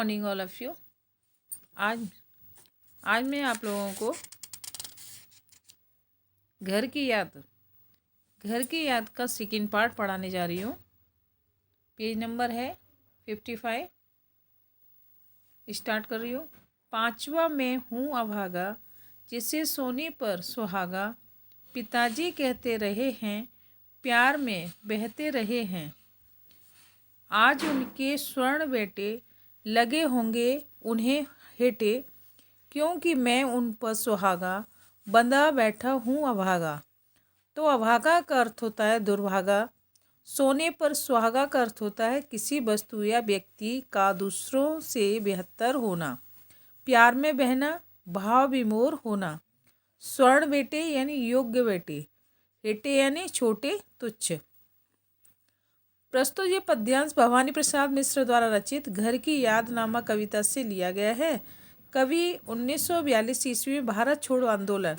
Morning all of you. आज आज मैं आप लोगों को घर की याद का सेकेंड पार्ट पढ़ाने जा रही हूँ। पेज नंबर है 55। स्टार्ट कर रही हूँ। पांचवा मैं हूँ अभागा, जिसे सोने पर सुहागा। पिताजी कहते रहे हैं, प्यार में बहते रहे हैं। आज उनके स्वर्ण बेटे लगे होंगे उन्हें हेटे, क्योंकि मैं उन पर सुहागा बंधा बैठा हूँ अभागा। तो अभागा का अर्थ होता है दुर्भागा। सोने पर सुहागा का अर्थ होता है किसी वस्तु या व्यक्ति का दूसरों से बेहतर होना। प्यार में बहना, भाव विमोर होना। स्वर्ण बेटे यानी योग्य बेटे, हेटे यानी छोटे तुच्छ। प्रस्तुत ये पद्यांश भवानी प्रसाद मिश्र द्वारा रचित घर की याद नामक कविता से लिया गया है। कवि 1942 ईस्वी में भारत छोड़ो आंदोलन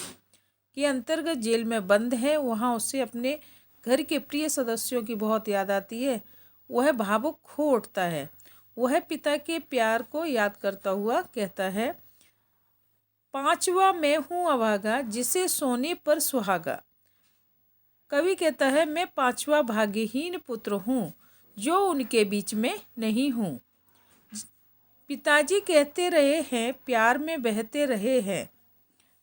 के अंतर्गत जेल में बंद है। वहाँ उसे अपने घर के प्रिय सदस्यों की बहुत याद आती है। वह भावुक हो उठता है। वह पिता के प्यार को याद करता हुआ कहता है, पांचवा मैं हूँ अभागा, जिसे सोने पर सुहागा। कवि कहता है, मैं पांचवा भाग्यहीन पुत्र हूँ, जो उनके बीच में नहीं हूँ। पिताजी कहते रहे हैं, प्यार में बहते रहे हैं।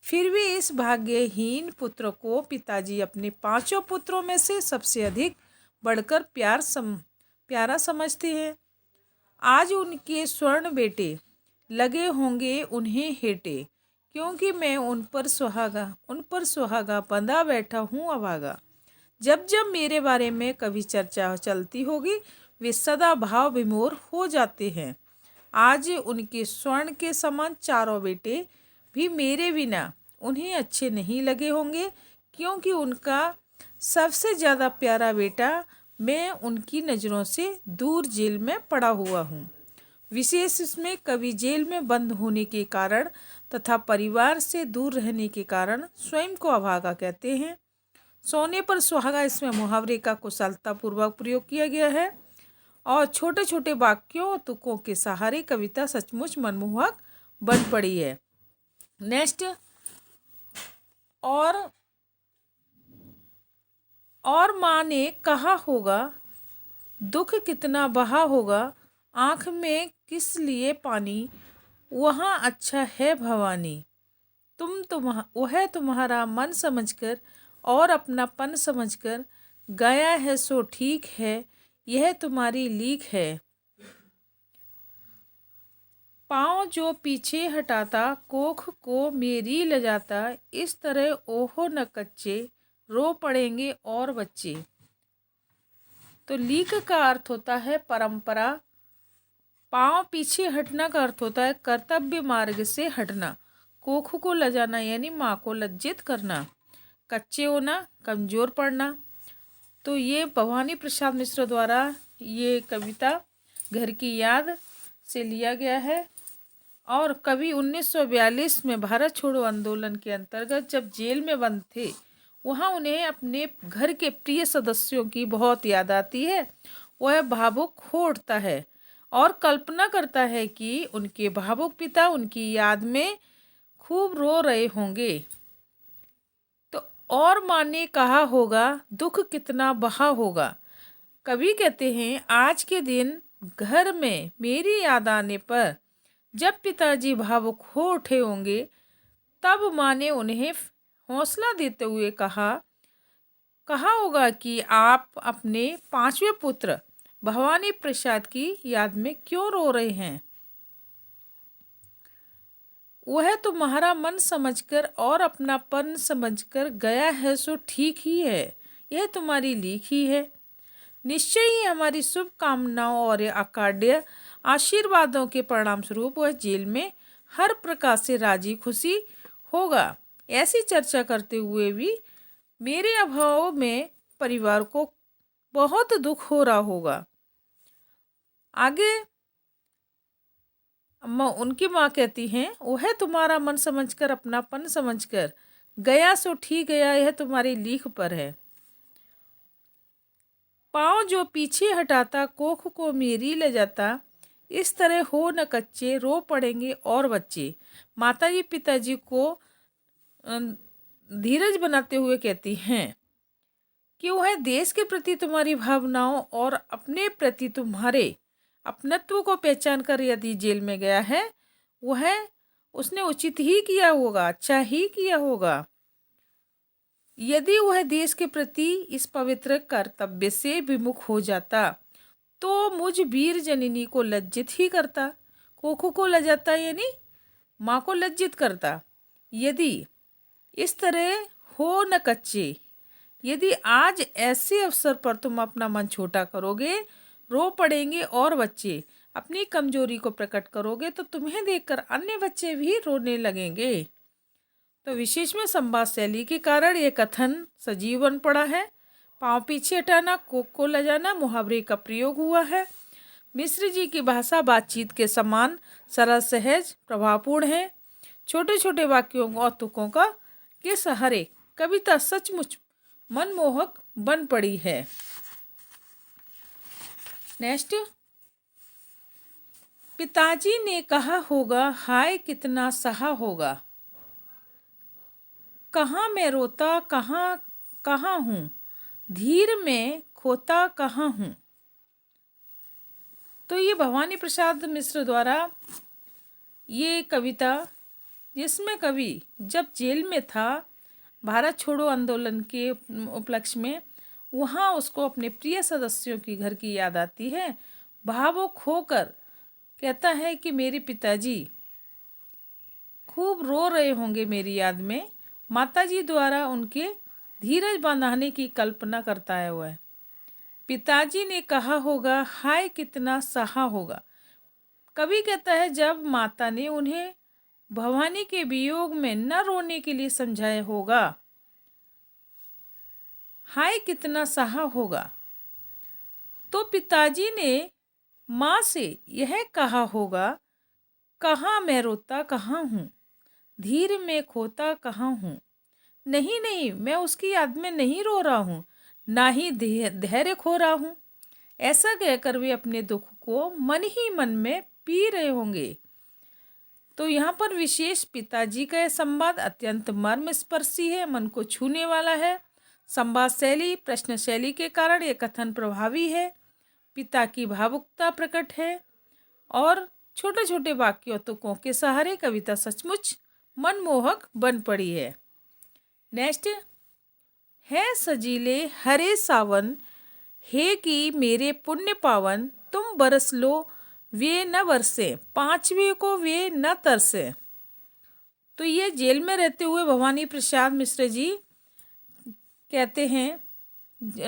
फिर भी इस भाग्यहीन पुत्र को पिताजी अपने पांचों पुत्रों में से सबसे अधिक बढ़कर प्यारा समझते हैं। आज उनके स्वर्ण बेटे लगे होंगे उन्हें हेटे, क्योंकि मैं उन पर सुहागा बंधा बैठा हूँ अभागा। जब जब मेरे बारे में कभी चर्चा चलती होगी, वे सदा भाव विमोर हो जाते हैं। आज उनके स्वर्ण के समान चारों बेटे भी मेरे बिना उन्हें अच्छे नहीं लगे होंगे, क्योंकि उनका सबसे ज़्यादा प्यारा बेटा मैं उनकी नज़रों से दूर जेल में पड़ा हुआ हूँ। विशेष इसमें कवि जेल में बंद होने के कारण तथा परिवार से दूर रहने के कारण स्वयं को अभागा कहते हैं। सोने पर सुहागा इसमें मुहावरे का कुशलतापूर्वक प्रयोग किया गया है और छोटे छोटे वाक्यों और तुकों के सहारे कविता सचमुच मनमोहक बन पड़ी है। नेक्स्ट, और माँ ने कहा होगा, दुख कितना बहा होगा, आँख में किस लिए पानी, वहाँ अच्छा है भवानी। वह तुम्हारा मन समझकर और अपनापन समझकर गया है सो ठीक है, यह तुम्हारी लीक है। पाँव जो पीछे हटाता, कोख को मेरी ले जाता, इस तरह ओहो न कच्चे, रो पड़ेंगे और बच्चे। तो लीक का अर्थ होता है परंपरा। पाँव पीछे हटना का अर्थ होता है कर्तव्य मार्ग से हटना। कोख को ले जाना यानी माँ को लज्जित करना। कच्चे होना, कमज़ोर पड़ना। तो ये भवानी प्रसाद मिश्र द्वारा ये कविता घर की याद से लिया गया है। और कवि 1942 में भारत छोड़ो आंदोलन के अंतर्गत जब जेल में बंद थे, वहाँ उन्हें अपने घर के प्रिय सदस्यों की बहुत याद आती है। वह भावुक हो उठता है और कल्पना करता है कि उनके भावुक पिता उनकी याद में खूब रो रहे होंगे। तो और माँ ने कहा होगा, दुख कितना बहा होगा। कवि कहते हैं, आज के दिन घर में मेरी याद आने पर जब पिताजी भावुक हो उठे होंगे, तब माँ ने उन्हें हौसला देते हुए कहा होगा कि आप अपने पांचवें पुत्र भवानी प्रसाद की याद में क्यों रो रहे हैं। वह तुम्हारा मन समझकर और अपनापन समझकर गया है सो ठीक ही है, यह तुम्हारी लीक ही है। निश्चय ही हमारी शुभकामनाओं और अकाड्य आशीर्वादों के परिणाम स्वरूप वह जेल में हर प्रकार से राजी खुशी होगा। ऐसी चर्चा करते हुए भी मेरे अभाव में परिवार को बहुत दुख हो रहा होगा। आगे उनकी माँ कहती हैं, वह तुम्हारा मन समझकर अपनापन समझकर गया सो ठीक गया, यह तुम्हारी लीक पर है। पाँव जो पीछे हटाता, कोख को मेरी ले जाता, इस तरह हो न कच्चे, रो पड़ेंगे और बच्चे। माताजी पिताजी को धीरज बनाते हुए कहती हैं कि वह देश के प्रति तुम्हारी भावनाओं और अपने प्रति तुम्हारे अपनत्व को पहचान कर यदि जेल में गया है, वह उसने उचित ही किया होगा, अच्छा ही किया होगा। यदि वह देश के प्रति इस पवित्र कर्तव्य से विमुख हो जाता तो मुझ वीर जननी को लज्जित ही करता। कोखो को लजाता यानी माँ को लज्जित करता। यदि इस तरह हो न कच्चे, यदि आज ऐसे अवसर पर तुम अपना मन छोटा करोगे, रो पड़ेंगे और बच्चे, अपनी कमजोरी को प्रकट करोगे तो तुम्हें देखकर अन्य बच्चे भी रोने लगेंगे। तो विशेष में संवाद शैली के कारण ये कथन सजीव बन पड़ा है। पाँव पीछे हटाना, कोक को लजाना मुहावरे का प्रयोग हुआ है। मिश्र जी की भाषा बातचीत के समान सरल, सहज, प्रभावपूर्ण है। छोटे छोटे वाक्यों और तुकों का के सहारे कविता सचमुच मनमोहक बन पड़ी है। नेक्स्ट, पिताजी ने कहा होगा हाय कितना सहा होगा, कहाँ मैं रोता कहाँ हूँ, धीर में खोता कहाँ हूँ। तो ये भवानी प्रसाद मिश्र द्वारा ये कविता, जिसमें कवि जब जेल में था भारत छोड़ो आंदोलन के उपलक्ष्य में, वहाँ उसको अपने प्रिय सदस्यों की घर की याद आती है। भावुक होकर कहता है कि मेरे पिताजी खूब रो रहे होंगे मेरी याद में। माताजी द्वारा उनके धीरज बंधाने की कल्पना करता है वह। पिताजी ने कहा होगा हाय कितना सहा होगा। कवि कहता है जब माता ने उन्हें भवानी के वियोग में न रोने के लिए समझाया होगा, हाय कितना सहा होगा, तो पिताजी ने माँ से यह कहा होगा कहाँ मैं रोता कहाँ हूँ, धीर में खोता कहाँ हूँ। नहीं नहीं, मैं उसकी याद में नहीं रो रहा हूँ, ना ही धैर्य खो रहा हूँ। ऐसा कहकर वे अपने दुख को मन ही मन में पी रहे होंगे। तो यहाँ पर विशेष पिताजी का यह संवाद अत्यंत मर्मस्पर्शी है, मन को छूने वाला है। संवाद शैली, प्रश्न शैली के कारण यह कथन प्रभावी है। पिता की भावुकता प्रकट है और छोटे छोटे वाक्यों तुकों के सहारे कविता सचमुच मनमोहक बन पड़ी है। नेक्स्ट है सजीले हरे सावन, हे कि मेरे पुण्य पावन, तुम बरस लो वे न बरसे, पांचवे को वे न तरसे। तो ये जेल में रहते हुए भवानी प्रसाद मिश्र जी कहते हैं,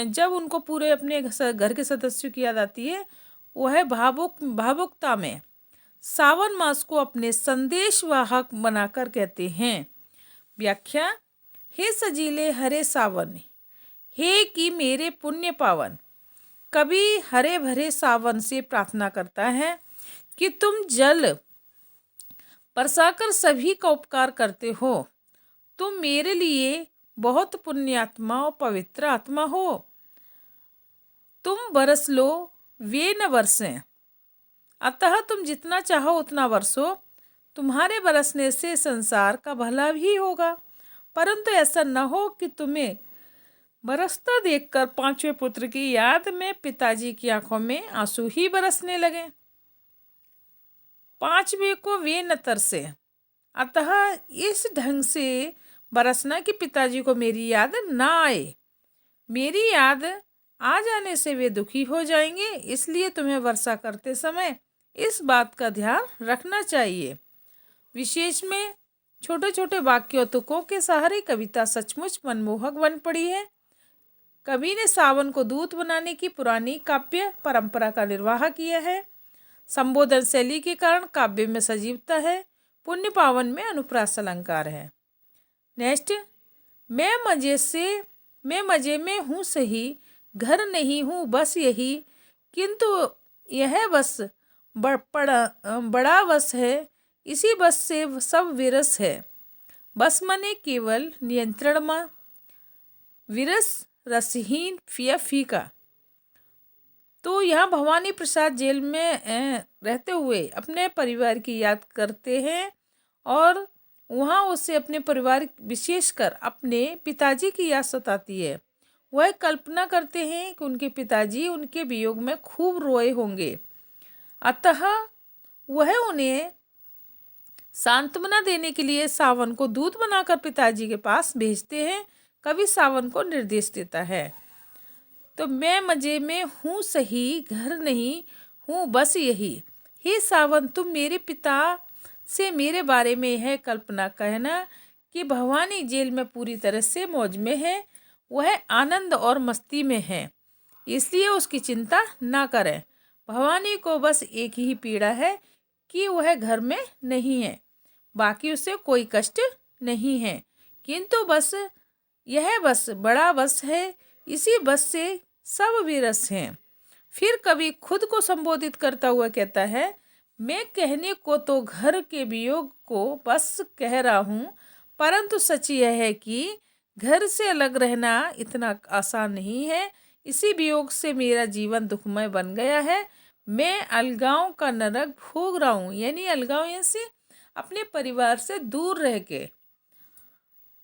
जब उनको पूरे अपने घर के सदस्यों की याद आती है, वह भावुकता में सावन मास को अपने संदेशवाहक बनाकर कहते हैं। व्याख्या, हे सजीले हरे सावन, हे कि मेरे पुण्य पावन। कवि हरे भरे सावन से प्रार्थना करता है कि तुम जल बरसाकर सभी का उपकार करते हो, तुम मेरे लिए बहुत पुण्यात्मा और पवित्र आत्मा हो। तुम बरस लो वे न बरसें, अतः तुम जितना चाहो उतना बरसो, तुम्हारे बरसने से संसार का भला भी होगा। परंतु ऐसा न हो कि तुम्हें बरसता देखकर पांचवें पुत्र की याद में पिताजी की आंखों में आंसू ही बरसने लगे। पांचवें को वे न तरसे, अतः इस ढंग से बरसना कि पिताजी को मेरी याद ना आए। मेरी याद आ जाने से वे दुखी हो जाएंगे, इसलिए तुम्हें वर्षा करते समय इस बात का ध्यान रखना चाहिए। विशेष में छोटे छोटे वाक्यों तुकों के सहारे कविता सचमुच मनमोहक बन पड़ी है। कवि ने सावन को दूत बनाने की पुरानी काव्य परंपरा का निर्वाह किया है। संबोधन शैली के कारण काव्य में सजीवता है। पुण्य पावन में अनुप्रास अलंकार है। नेक्स्ट, मैं मजे में हूँ सही, घर नहीं हूँ बस यही, किंतु यह बस बड़ा बस है, इसी बस से सब विरस है। बस मने केवल नियंत्रण में, विरस रसहीन फीका। तो यहाँ भवानी प्रसाद जेल में रहते हुए अपने परिवार की याद करते हैं और वहाँ उसे अपने परिवार विशेषकर अपने पिताजी की याद सताती है। वह कल्पना करते हैं कि उनके पिताजी उनके वियोग में खूब रोए होंगे, अतः वह उन्हें सांत्वना देने के लिए सावन को दूत बनाकर पिताजी के पास भेजते हैं। कवि सावन को निर्देश देता है, तो मैं मजे में हूँ सही, घर नहीं हूँ बस यही। हे सावन, तुम मेरे पिता से मेरे बारे में यह कल्पना कहना कि भवानी जेल में पूरी तरह से मौज में है, वह आनंद और मस्ती में है, इसलिए उसकी चिंता ना करें। भवानी को बस एक ही पीड़ा है कि वह घर में नहीं है, बाकी उसे कोई कष्ट नहीं है, किंतु बस यह बस बड़ा बस है, इसी बस से सब विरस हैं। फिर कवि खुद को संबोधित करता हुआ कहता है, मैं कहने को तो घर के वियोग को बस कह रहा हूँ, परंतु सच यह है कि घर से अलग रहना इतना आसान नहीं है। इसी वियोग से मेरा जीवन दुखमय बन गया है। मैं अलगाव का नरक भोग रहा हूँ, यानी अलगाव यहाँ से अपने परिवार से दूर रह के।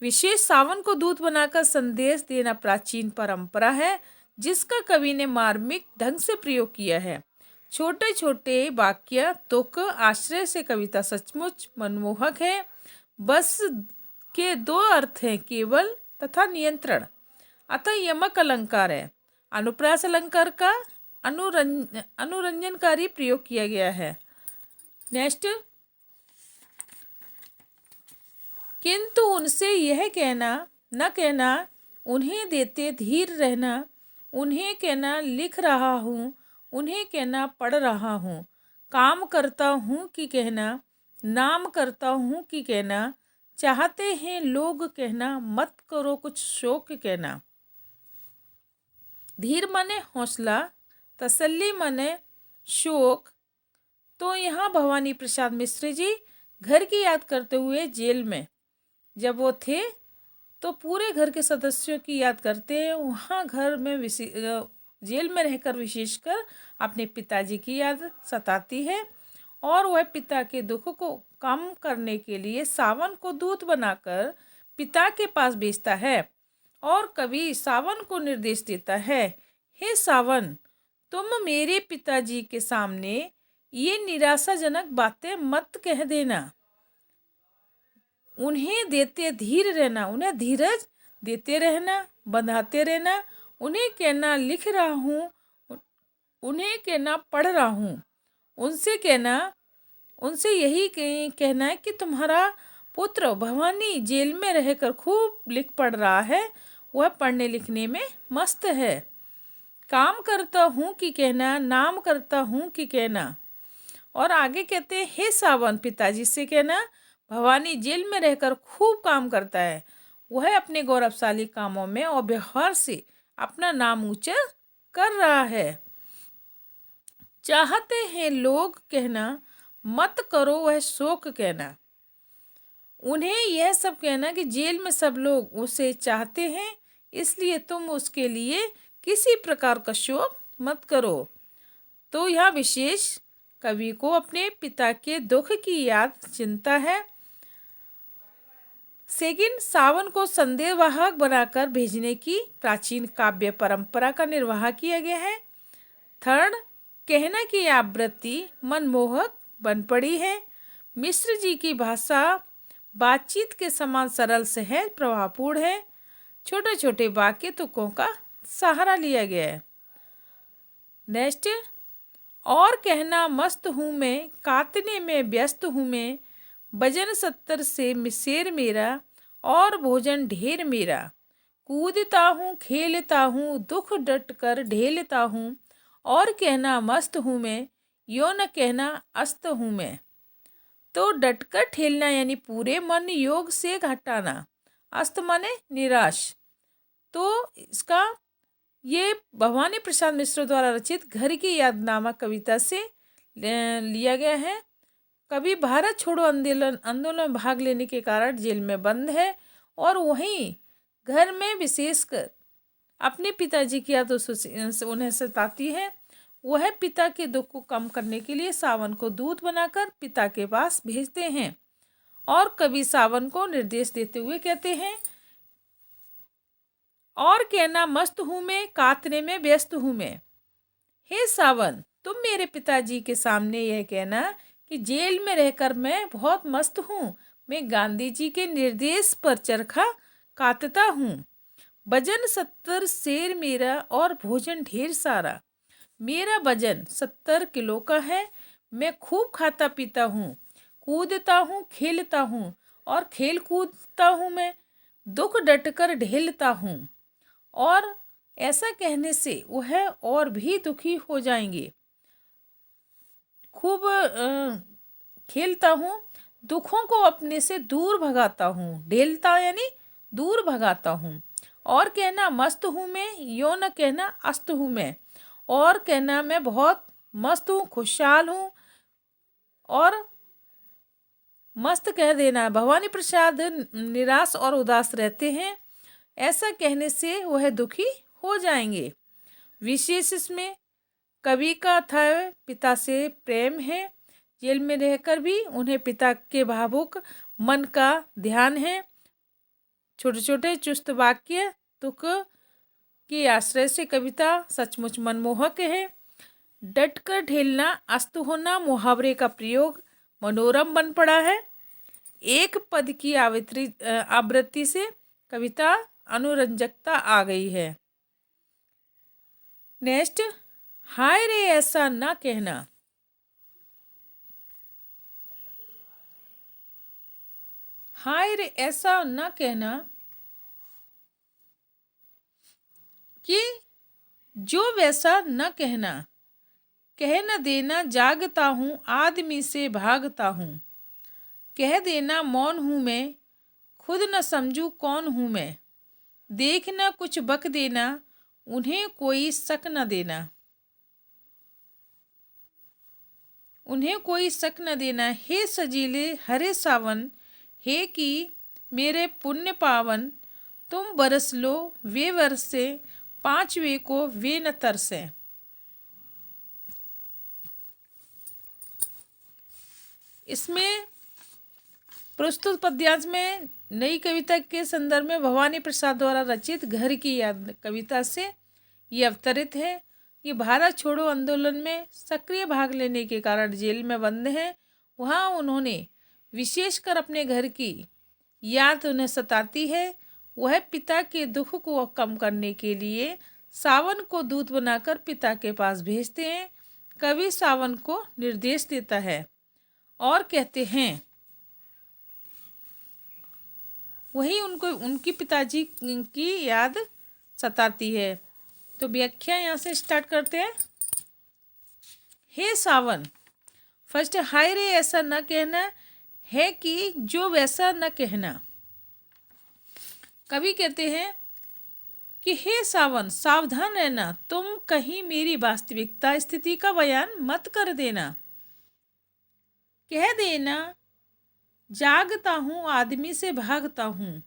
विशेष सावन को दूत बनाकर संदेश देना प्राचीन परंपरा है, जिसका कवि ने मार्मिक ढंग से प्रयोग किया है। छोटे छोटे वाक्य तुक आश्रय से कविता सचमुच मनमोहक है। बस के दो अर्थ हैं, केवल तथा नियंत्रण। अतः यमक अलंकार है। अनुप्रास अलंकार का अनुरंजनकारी प्रयोग किया गया है। नेक्स्ट, किंतु उनसे यह कहना न कहना, उन्हें देते धीर रहना, उन्हें कहना लिख रहा हूँ, उन्हें कहना पढ़ रहा हूँ, काम करता हूँ कि कहना, नाम करता हूँ कि कहना, चाहते हैं लोग कहना, मत करो कुछ शोक कहना। धीर माने हौसला, तसल्ली माने शोक। तो यहाँ भवानी प्रसाद मिश्र जी घर की याद करते हुए जेल में जब वो थे तो पूरे घर के सदस्यों की याद करते हैं। वहाँ घर में जेल में रहकर विशेषकर अपने पिताजी की याद सताती है और वह पिता के दुख को कम करने के लिए सावन को दूत बनाकर पिता के पास भेजता है और कवि सावन को निर्देश देता है, हे सावन, तुम मेरे पिताजी के सामने ये निराशाजनक बातें मत कह देना। उन्हें देते धीर रहना, उन्हें धीरज देते रहना, बंधाते रहना। उन्हें कहना लिख रहा हूँ, उन्हें कहना पढ़ रहा हूँ। उनसे यही कहना है कि तुम्हारा पुत्र भवानी जेल में रहकर खूब लिख पढ़ रहा है, वह पढ़ने लिखने में मस्त है। काम करता हूँ कि कहना, नाम करता हूँ कि कहना। और आगे कहते हैं, हे सावन, पिताजी से कहना, भवानी जेल में रहकर खूब काम करता है, वह अपने गौरवशाली कामों में और व्यवहार से अपना नाम ऊंचा कर रहा है। चाहते हैं लोग कहना, मत करो वह शोक कहना। उन्हें यह सब कहना कि जेल में सब लोग उसे चाहते हैं, इसलिए तुम उसके लिए किसी प्रकार का शोक मत करो। तो यह विशेष कवि को अपने पिता के दुख की याद चिंता है। सेकंड, सावन को संदेशवाहक बनाकर भेजने की प्राचीन काव्य परंपरा का निर्वाह किया गया है। थर्ड, कहना की आवृत्ति मनमोहक बन पड़ी है। मिश्र जी की भाषा बातचीत के समान सरल सहज प्रभावपूर्ण है। छोटे छोटे वाक्य तुकों का सहारा लिया गया है। नेक्स्ट, और कहना मस्त हूँ मैं, काटने में व्यस्त हूँ मैं, वजन 70 से मिसेर मेरा और भोजन ढेर मेरा, कूदता हूँ खेलता हूँ दुख डट कर ढेलता हूँ, और कहना मस्त हूँ मैं, यो न कहना अस्त हूँ मैं। तो डटकर ठेलना यानी पूरे मन योग से घटाना, अस्त माने निराश। तो इसका ये भवानी प्रसाद मिश्र द्वारा रचित घर की याद नामक कविता से लिया गया है। कवि भारत छोड़ो आंदोलन में भाग लेने के कारण जेल में बंद है और वहीं घर में विशेषकर अपने पिताजी की याद उन्हें सताती है। वह पिता के दुख को कम करने के लिए सावन को दूत बनाकर पिता के पास भेजते हैं। और कवि सावन को निर्देश देते हुए कहते हैं, और कहना मस्त हूं मैं, कातने में व्यस्त हूं मैं। हे सावन, तुम मेरे पिताजी के सामने यह कहना कि जेल में रहकर मैं बहुत मस्त हूँ। मैं गांधी जी के निर्देश पर चरखा कातता हूँ। वजन 70 शेर मेरा और भोजन ढेर सारा। मेरा वजन 70 किलो का है। मैं खूब खाता पीता हूँ, कूदता हूँ, खेलता हूँ और खेल कूदता हूँ मैं। दुख डटकर ढेलता हूँ। और ऐसा कहने से वह और भी दुखी हो जाएंगे। खूब खेलता हूँ, दुखों को अपने से दूर भगाता हूँ। ढेलता यानी दूर भगाता हूँ। और कहना मस्त हूँ मैं, यो न कहना अस्त हूँ मैं। और कहना मैं बहुत मस्त हूँ, खुशहाल हूँ। और मस्त कह देना भवानी प्रसाद निराश और उदास रहते हैं। ऐसा कहने से वह दुखी हो जाएंगे। विशेष इसमें कवि का था पिता से प्रेम है। जेल में रहकर भी उन्हें पिता के भावुक मन का ध्यान है। छोटे छोटे चुस्त वाक्य तुक के आश्रय से कविता सचमुच मनमोहक है। डटकर ढेलना, अस्त होना मुहावरे का प्रयोग मनोरम बन पड़ा है। एक पद की आवृत्ति से कविता अनुरंजकता आ गई है। नेक्स्ट, हाय रे ऐसा ना कहना। हाय रे ऐसा ना कहना कि जो वैसा न कहना। कह न देना जागता हूँ, आदमी से भागता हूँ। कह देना मौन हूँ मैं, खुद न समझू कौन हूँ मैं। देखना कुछ बक देना, उन्हें कोई शक न देना। उन्हें कोई शक न देना। हे सजीले हरे सावन, हे कि मेरे पुण्य पावन। तुम बरस लो वे वर्षे, पांचवे को वे न तरसे। इसमें प्रस्तुत पद्यांश में नई कविता के संदर्भ में भवानी प्रसाद द्वारा रचित घर की याद कविता से ये अवतरित है कि भारत छोड़ो आंदोलन में सक्रिय भाग लेने के कारण जेल में बंद हैं। वहाँ उन्होंने विशेषकर अपने घर की याद उन्हें सताती है। वह पिता के दुख को कम करने के लिए सावन को दूत बनाकर पिता के पास भेजते हैं। कवि सावन को निर्देश देता है और कहते हैं, वही उनको उनकी पिताजी की याद सताती है। तो व्याख्या यहाँ से स्टार्ट करते हैं। हे सावन, फर्स्ट हाय रे ऐसा न कहना है कि जो वैसा न कहना। कवि कहते हैं कि हे सावन, सावधान रहना, तुम कहीं मेरी वास्तविकता स्थिति का बयान मत कर देना। कह देना जागता हूँ, आदमी से भागता हूँ।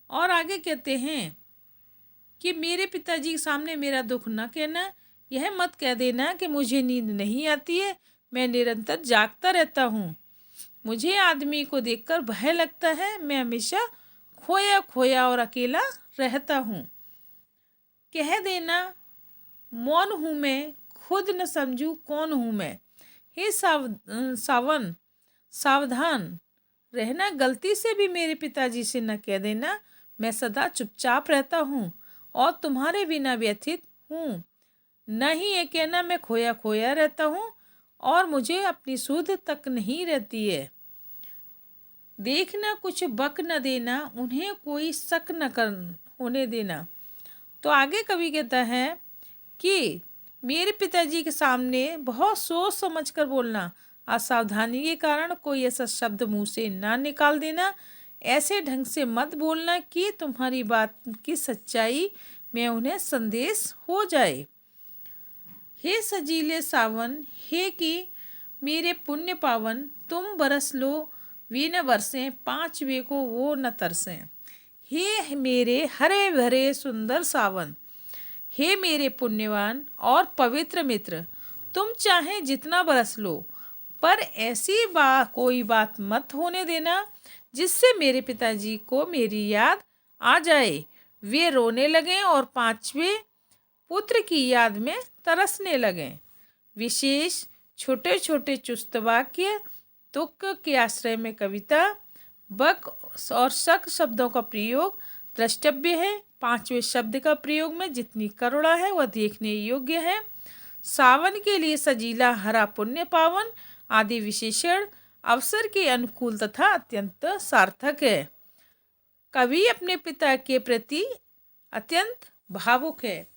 और आगे कहते हैं कि मेरे पिताजी के सामने मेरा दुख न कहना। यह मत कह देना कि मुझे नींद नहीं आती है, मैं निरंतर जागता रहता हूँ। मुझे आदमी को देखकर भय लगता है, मैं हमेशा खोया खोया और अकेला रहता हूँ। कह देना मौन हूँ मैं, खुद न समझूं कौन हूँ मैं। हे सावन, सावधान रहना, गलती से भी मेरे पिताजी से न कह देना। मैं सदा चुपचाप रहता हूँ और तुम्हारे बिना व्यथित हूँ। न ही ये कहना मैं खोया खोया रहता हूँ और मुझे अपनी सुध तक नहीं रहती है। देखना कुछ बक न देना, उन्हें कोई शक न कर होने देना। तो आगे कवि कहता है कि मेरे पिताजी के सामने बहुत सोच समझ कर बोलना, असावधानी के कारण कोई ऐसा शब्द मुंह से ना निकाल देना। ऐसे ढंग से मत बोलना कि तुम्हारी बात की सच्चाई में उन्हें संदेश हो जाए। हे सजीले सावन, हे कि मेरे पुण्य पावन, तुम बरस लो वे न बरसें, पांचवे को वो न तरसें। हे मेरे हरे भरे सुंदर सावन, हे मेरे पुण्यवान और पवित्र मित्र, तुम चाहे जितना बरस लो, पर ऐसी कोई बात मत होने देना जिससे मेरे पिताजी को मेरी याद आ जाए। वे रोने लगें और पांचवें पुत्र की याद में तरसने लगें। विशेष छोटे छोटे चुस्त वाक्य, तुक के आश्रय में कविता, बक और शक शब्दों का प्रयोग द्रष्टव्य है। पांचवें शब्द का प्रयोग में जितनी करुणा है वह देखने योग्य है। सावन के लिए सजीला हरा पुण्य पावन आदि विशेषण अवसर के अनुकूल तथा अत्यंत सार्थक है। कवि अपने पिता के प्रति अत्यंत भावुक है।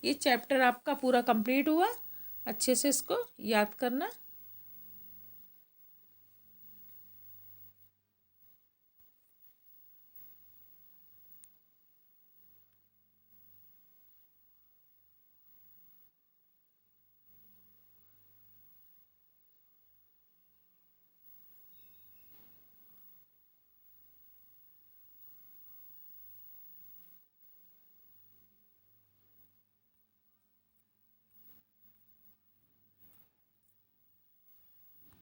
ये चैप्टर आपका पूरा कंप्लीट हुआ। अच्छे से इसको याद करना।